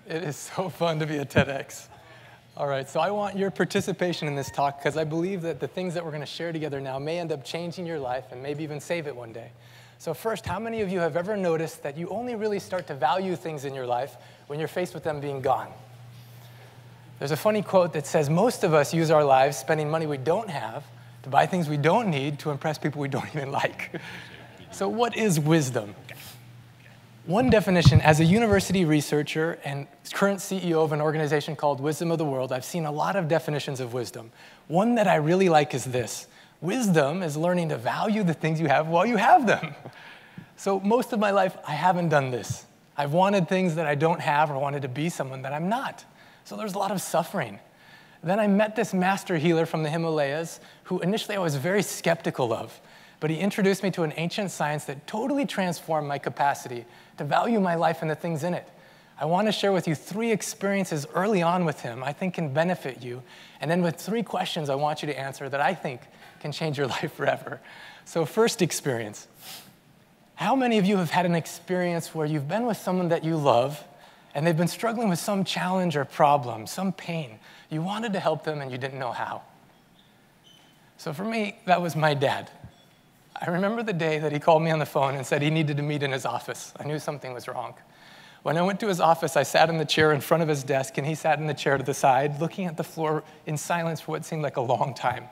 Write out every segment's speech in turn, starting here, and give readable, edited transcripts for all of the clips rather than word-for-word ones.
It is so fun to be at TEDx. All right, so I want your participation in this talk because I believe that the things that we're going to share together now may end up changing your life and maybe even save it one day. So first, how many of you have ever noticed that you only really start to value things in your life when you're faced with them being gone? There's a funny quote that says most of us use our lives spending money we don't have to buy things we don't need to impress people we don't even like. So what is wisdom? One definition, as a university researcher and current CEO of an organization called Wisdom of the World, I've seen a lot of definitions of wisdom. One that I really like is this. Wisdom is learning to value the things you have while you have them. So most of my life, I haven't done this. I've wanted things that I don't have or wanted to be someone that I'm not. So there's a lot of suffering. Then I met this master healer from the Himalayas who initially I was very skeptical of. But he introduced me to an ancient science that totally transformed my capacity to value my life and the things in it. I want to share with you 3 experiences early on with him I think can benefit you, and then with 3 questions I want you to answer that I think can change your life forever. So first experience. How many of you have had an experience where you've been with someone that you love, and they've been struggling with some challenge or problem, some pain? You wanted to help them, and you didn't know how. So for me, that was my dad. I remember the day that he called me on the phone and said he needed to meet in his office. I knew something was wrong. When I went to his office, I sat in the chair in front of his desk, and he sat in the chair to the side, looking at the floor in silence for what seemed like a long time.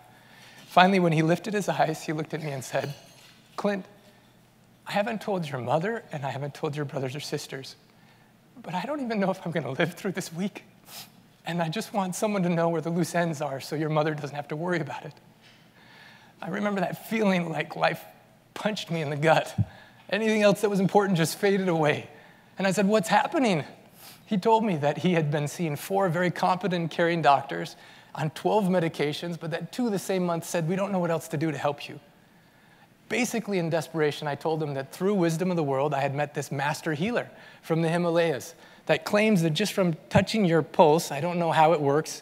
Finally, when he lifted his eyes, he looked at me and said, "Clint, I haven't told your mother, and I haven't told your brothers or sisters, but I don't even know if I'm going to live through this week. And I just want someone to know where the loose ends are so your mother doesn't have to worry about it." I remember that feeling like life punched me in the gut. Anything else that was important just faded away. And I said, "What's happening?" He told me that he had been seeing 4 very competent, caring doctors on 12 medications, but that 2 the same month said, "We don't know what else to do to help you." Basically, in desperation, I told him that through Wisdom of the World, I had met this master healer from the Himalayas that claims that just from touching your pulse, I don't know how it works,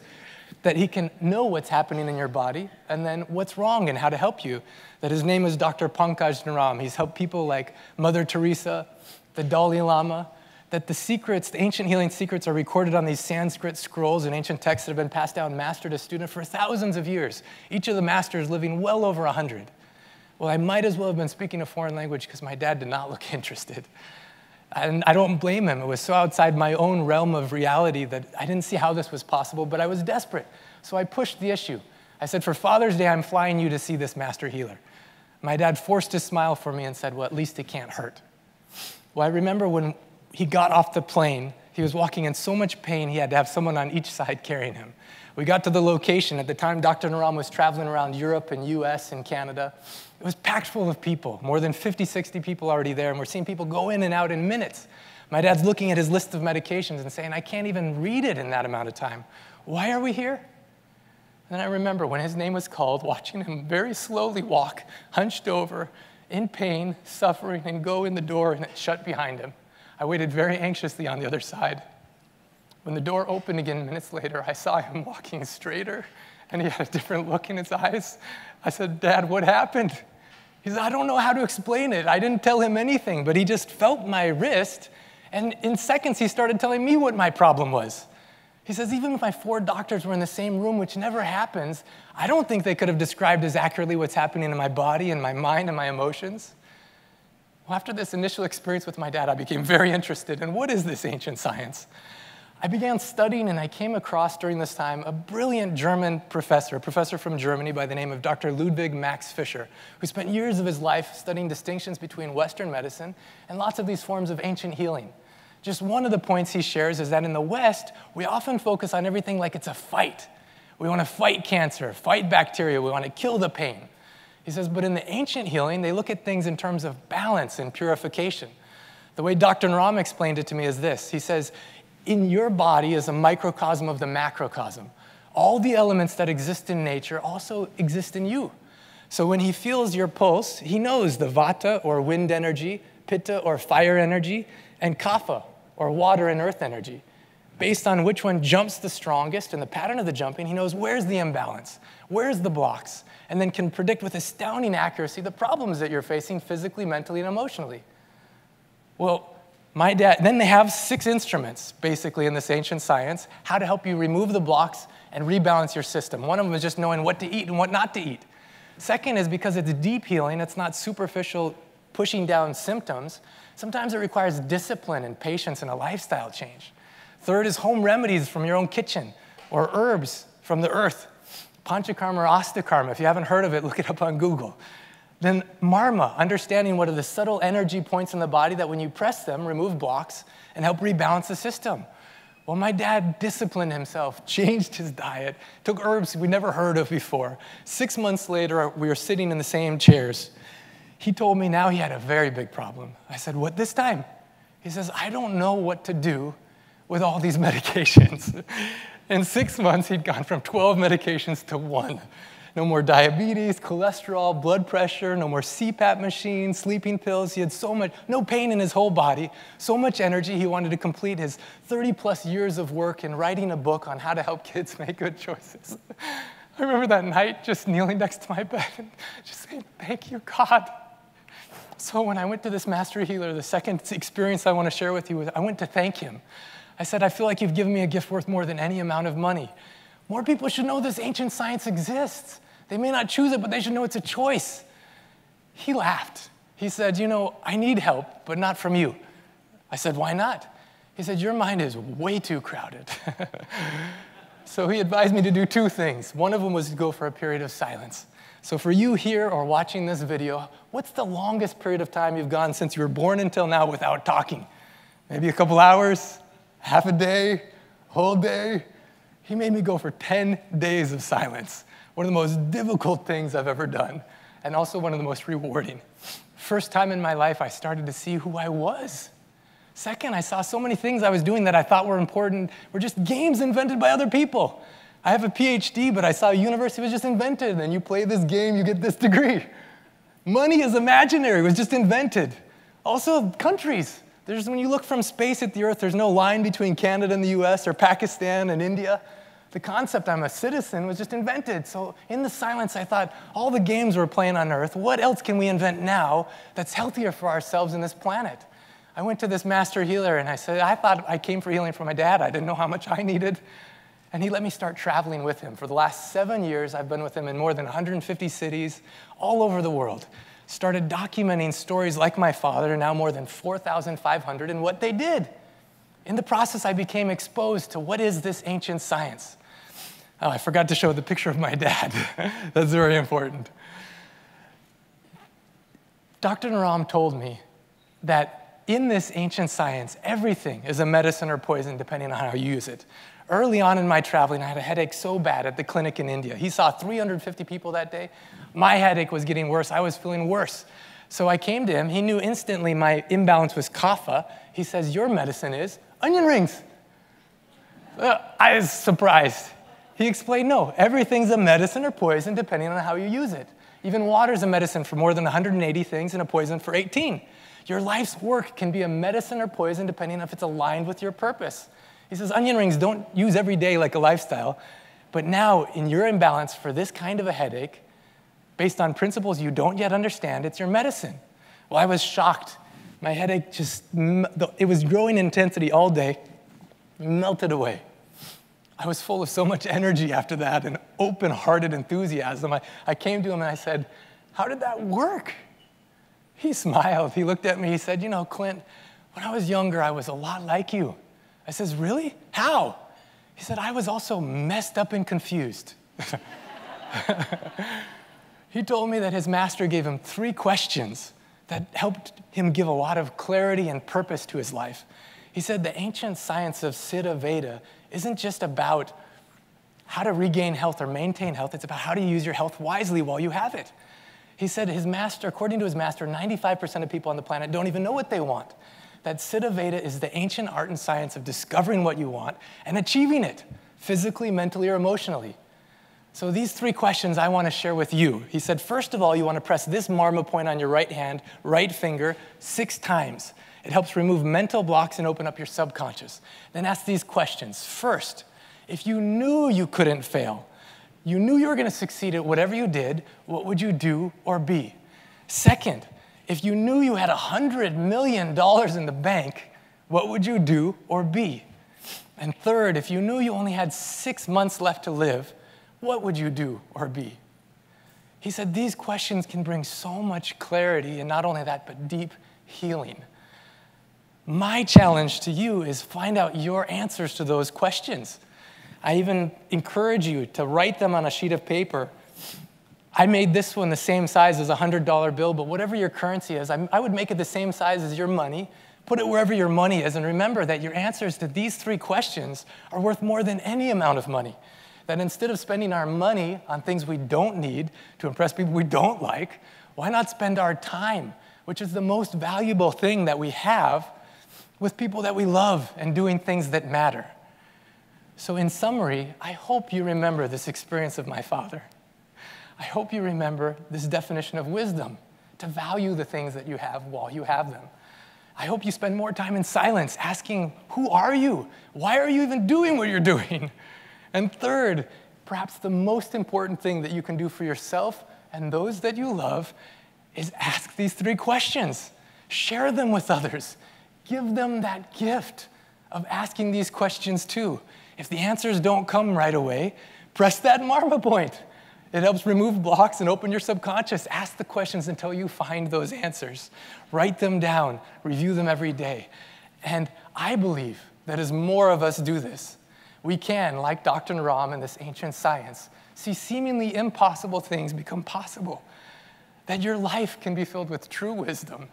that he can know what's happening in your body and then what's wrong and how to help you. That his name is Dr. Pankaj Naram. He's helped people like Mother Teresa, the Dalai Lama, that the secrets, the ancient healing secrets are recorded on these Sanskrit scrolls and ancient texts that have been passed down master to student for thousands of years, each of the masters living well over 100. Well, I might as well have been speaking a foreign language because my dad did not look interested. And I don't blame him. It was so outside my own realm of reality that I didn't see how this was possible, but I was desperate. So I pushed the issue. I said, "For Father's Day, I'm flying you to see this master healer." My dad forced a smile for me and said, "Well, at least it can't hurt." Well, I remember when he got off the plane, he was walking in so much pain, he had to have someone on each side carrying him. We got to the location. At the time, Dr. Naram was traveling around Europe and US and Canada. It was packed full of people, more than 50, 60 people already there, and we're seeing people go in and out in minutes. My dad's looking at his list of medications and saying, "I can't even read it in that amount of time. Why are we here?" And I remember when his name was called, watching him very slowly walk, hunched over, in pain, suffering, and go in the door, and it shut behind him. I waited very anxiously on the other side. When the door opened again minutes later, I saw him walking straighter, and he had a different look in his eyes. I said, "Dad, what happened?" He said, "I don't know how to explain it. I didn't tell him anything, but he just felt my wrist, and in seconds he started telling me what my problem was." He says, "Even if my 4 doctors were in the same room, which never happens, I don't think they could have described as accurately what's happening in my body and my mind and my emotions." Well, after this initial experience with my dad, I became very interested in what is this ancient science? I began studying, and I came across during this time a brilliant German professor, a professor from Germany by the name of Dr. Ludwig Max Fischer, who spent years of his life studying distinctions between Western medicine and lots of these forms of ancient healing. Just one of the points he shares is that in the West, we often focus on everything like it's a fight. We want to fight cancer, fight bacteria, we want to kill the pain. He says, but in the ancient healing, they look at things in terms of balance and purification. The way Dr. Naram explained it to me is this. He says, in your body is a microcosm of the macrocosm. All the elements that exist in nature also exist in you. So when he feels your pulse, he knows the vata or wind energy, pitta or fire energy, and kapha or water and earth energy. Based on which one jumps the strongest and the pattern of the jumping, he knows where's the imbalance, where's the blocks, and then can predict with astounding accuracy the problems that you're facing physically, mentally, and emotionally. Well, Then they have 6 instruments, basically, in this ancient science, how to help you remove the blocks and rebalance your system. One of them is just knowing what to eat and what not to eat. Second is because it's deep healing, it's not superficial pushing down symptoms. Sometimes it requires discipline and patience and a lifestyle change. Third is home remedies from your own kitchen, or herbs from the earth. Panchakarma or Astakarma, if you haven't heard of it, look it up on Google. Then Marma, understanding what are the subtle energy points in the body that when you press them, remove blocks and help rebalance the system. Well, my dad disciplined himself, changed his diet, took herbs we never heard of before. 6 months later, we were sitting in the same chairs. He told me now he had a very big problem. I said, what this time? He says, I don't know what to do with all these medications. In 6 months, he'd gone from 12 medications to 1. No more diabetes, cholesterol, blood pressure, no more CPAP machines, sleeping pills. He had no pain in his whole body, so much energy. He wanted to complete his 30-plus years of work in writing a book on how to help kids make good choices. I remember that night just kneeling next to my bed and just saying, thank you, God. So when I went to this master healer, the second experience I want to share with you was I went to thank him. I said, I feel like you've given me a gift worth more than any amount of money. More people should know this ancient science exists. They may not choose it, but they should know it's a choice. He laughed. He said, I need help, but not from you. I said, why not? He said, your mind is way too crowded. So he advised me to do 2 things. One of them was to go for a period of silence. So for you here or watching this video, what's the longest period of time you've gone since you were born until now without talking? Maybe a couple hours, half a day, whole day? He made me go for 10 days of silence. One of the most difficult things I've ever done, and also one of the most rewarding. First time in my life, I started to see who I was. Second, I saw so many things I was doing that I thought were important were just games invented by other people. I have a Ph.D., but I saw a university was just invented, and you play this game, you get this degree. Money is imaginary, it was just invented. Also, countries. When you look from space at the Earth, there's no line between Canada and the US or Pakistan and India. The concept I'm a citizen was just invented. So in the silence, I thought, all the games we're playing on Earth, what else can we invent now that's healthier for ourselves and this planet? I went to this master healer, and I said, I thought I came for healing from my dad. I didn't know how much I needed. And he let me start traveling with him. For the last 7 years, I've been with him in more than 150 cities all over the world. Started documenting stories like my father, now more than 4,500, and what they did. In the process, I became exposed to what is this ancient science. Oh, I forgot to show the picture of my dad. That's very important. Dr. Naram told me that in this ancient science, everything is a medicine or poison depending on how you use it. Early on in my traveling, I had a headache so bad at the clinic in India. He saw 350 people that day. My headache was getting worse. I was feeling worse. So I came to him. He knew instantly my imbalance was kapha. He says, your medicine is onion rings. I was surprised. He explained, no, everything's a medicine or poison depending on how you use it. Even water's a medicine for more than 180 things and a poison for 18. Your life's work can be a medicine or poison depending on if it's aligned with your purpose. He says, onion rings don't use every day like a lifestyle, but now in your imbalance for this kind of a headache, based on principles you don't yet understand, it's your medicine. Well, I was shocked. My headache it was growing in intensity all day, melted away. I was full of so much energy after that and open-hearted enthusiasm. I came to him and I said, how did that work? He smiled. He looked at me. He said, Clint, when I was younger, I was a lot like you. I says, really? How? He said, I was also messed up and confused. He told me that his master gave him 3 questions that helped him give a lot of clarity and purpose to his life. He said the ancient science of Siddha-Veda isn't just about how to regain health or maintain health. It's about how to use your health wisely while you have it. He said his master, according to his master, 95% of people on the planet don't even know what they want. That Siddha-Veda is the ancient art and science of discovering what you want and achieving it, physically, mentally, or emotionally. So these 3 questions I want to share with you. He said, first of all, you want to press this marma point on your right hand, right finger, 6 times. It helps remove mental blocks and open up your subconscious. Then ask these questions. First, if you knew you couldn't fail, you knew you were going to succeed at whatever you did, what would you do or be? Second, if you knew you had $100 million in the bank, what would you do or be? And third, if you knew you only had 6 months left to live, what would you do or be? He said these questions can bring so much clarity, and not only that, but deep healing. My challenge to you is find out your answers to those questions. I even encourage you to write them on a sheet of paper. I made this one the same size as a $100 bill, but whatever your currency is, I would make it the same size as your money. Put it wherever your money is, and remember that your answers to these 3 questions are worth more than any amount of money. That instead of spending our money on things we don't need to impress people we don't like, why not spend our time, which is the most valuable thing that we have, with people that we love and doing things that matter? So in summary, I hope you remember this experience of my father. I hope you remember this definition of wisdom, to value the things that you have while you have them. I hope you spend more time in silence asking, who are you? Why are you even doing what you're doing? And third, perhaps the most important thing that you can do for yourself and those that you love is ask these 3 questions. Share them with others. Give them that gift of asking these questions too. If the answers don't come right away, press that marma point. It helps remove blocks and open your subconscious. Ask the questions until you find those answers. Write them down. Review them every day. And I believe that as more of us do this, we can, like Dr. Naram and this ancient science, see seemingly impossible things become possible. That your life can be filled with true wisdom.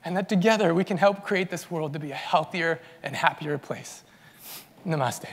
And that together we can help create this world to be a healthier and happier place. Namaste.